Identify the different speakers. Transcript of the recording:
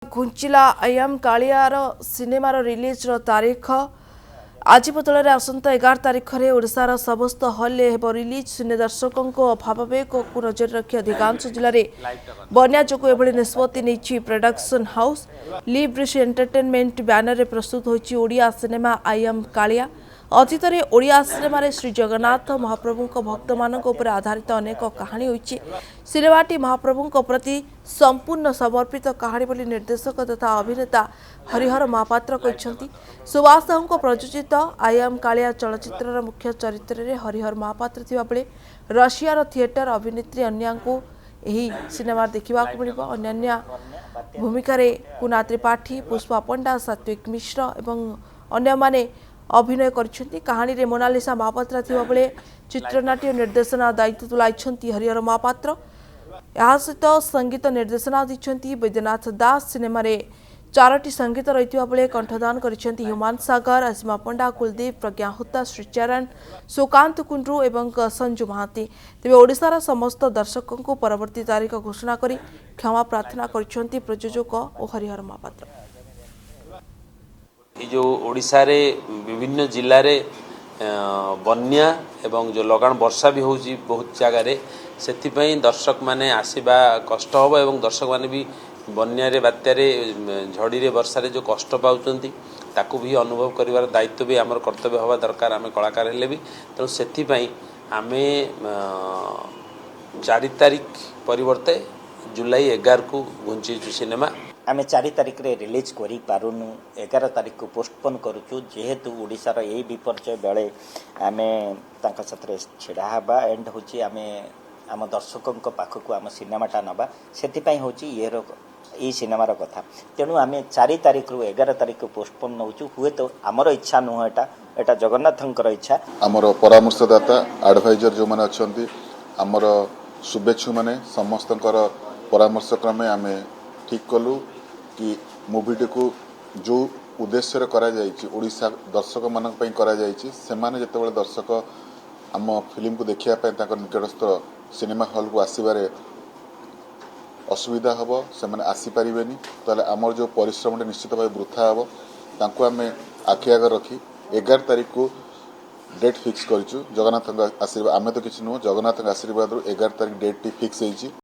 Speaker 1: घुंचिला IM Kaliyar सिनेमार release तारीख आज बदल में आसंता 11 तारीख में ओडार समस्त हल हेब रिलीज सिने दर्शकों अभाव को नजर रखी अधिकांश जिले में बन्या जो एभली निष्पत्ति नहीं प्रोडक्शन हाउस लिब्रिश एंटरटेनमेंट बैनर में प्रस्तुत होची ओडिया सिनेमा आईएम कालिया अतीत में ओडिया सिनेमा श्री जगन्नाथ महाप्रभु भक्त मानक आधारित अनेक कहानी होती सिनेमाटी महाप्रभु प्रति संपूर्ण समर्पित कहानी बोली निर्देशक तथा अभिनेता हरिहर महापात्र कहते सुभाष साहू प्रयोजित आईएम कालिया चलचित्र मुख्य चरित्र में हरिहर महापात्र थिबा बेले रशियार थिएटर अभिनेत्री अन्या को यही सिनेमा देखा अन्य भूमिका कुना त्रिपाठी पुष्पा पंडा सात्विक मिश्र और अन्य माने अभिनय करछंती कहानी रे मोनालिसा महापात्र थिबा बेले चित्रनाट्य निर्देशना दायित्व तुलाई हरिहर महापात्र या सहित संगीत निर्देशना दी वैद्यनाथ दास सिनेमा रे 4टी संगीत रही बेले कंठदान करछंती हुमान सागर असीमा पंडा कुलदीप प्रज्ञा हुत्ता श्रीचरण सुकांत कुंड्रू एवं संजू महाती तेज ओडिशार समस्त दर्शकों को परवर्ती तारीख घोषणा करी क्षमा प्रार्थना करछंती प्रयोजक और हरिहर महापात्र
Speaker 2: जो ओडिशा रे विभिन्न जिले रे बन्या एवं जो लगान वर्षा भी होची बहुत जगह रे सेथिपई दर्शक माने आसीबा कष्ट होबो एवं दर्शक माने भी बन्या रे बात्या रे झड़ी रे वर्षा रे जो कष्ट पाउचंती ताकू भी अनुभव करिवार दायित्व भी हमर कर्तव्य होबा दरकार आमे कलाकार हेले भी त सेथिपई आमे 4 तारीख परिवर्ते जुलाई 11 को घुंची सिनेमा
Speaker 3: आमे 4 तारीख रे रिलीज करी पारुनु 11 तारीख को पोस्टपोन करूचु जेहेतु ओडिसा रो एई विपर्जय बेले आमे तांका सतरे छिड़ा हबा एंड होची आमे आम दर्शकों पाखक आम सिनेमाटा नबा से होची ये सिनेमार कथा तेणु आम 4 तारीख रु 11 तारीख को पोस्टपोन नौचु हुए तो आमर इच्छा नुह एटा जगन्नाथंकर इच्छा
Speaker 4: आमर परामर्शदाता एडवाइजर जो माने अछंती आमर शुभेच्छु माने समस्तकर परामर्श क्रमे आमे ठीक कलु कि मूवीटी को जो उद्देश्य करा जायछि ओडिशा दर्शक मानक पई करा जायछि से माने जेतेबेले दर्शक आम फिल्म को देखिया पई ताकर निकटस्थ सिनेमा हॉल को आसीबारे असुविधा हबो से माने आसी परिबेनी तले आमर जो परिश्रम निश्चित भाव वृथा हबो तांको आमे आखि आगर रखी 11 तारीख को डेट फिक्स करिछु जगन्नाथ आशीर्वाद आमे तो किछि नो जगन्नाथ आशीर्वाद 11 तारीख डेट टी फिक्स होईछि।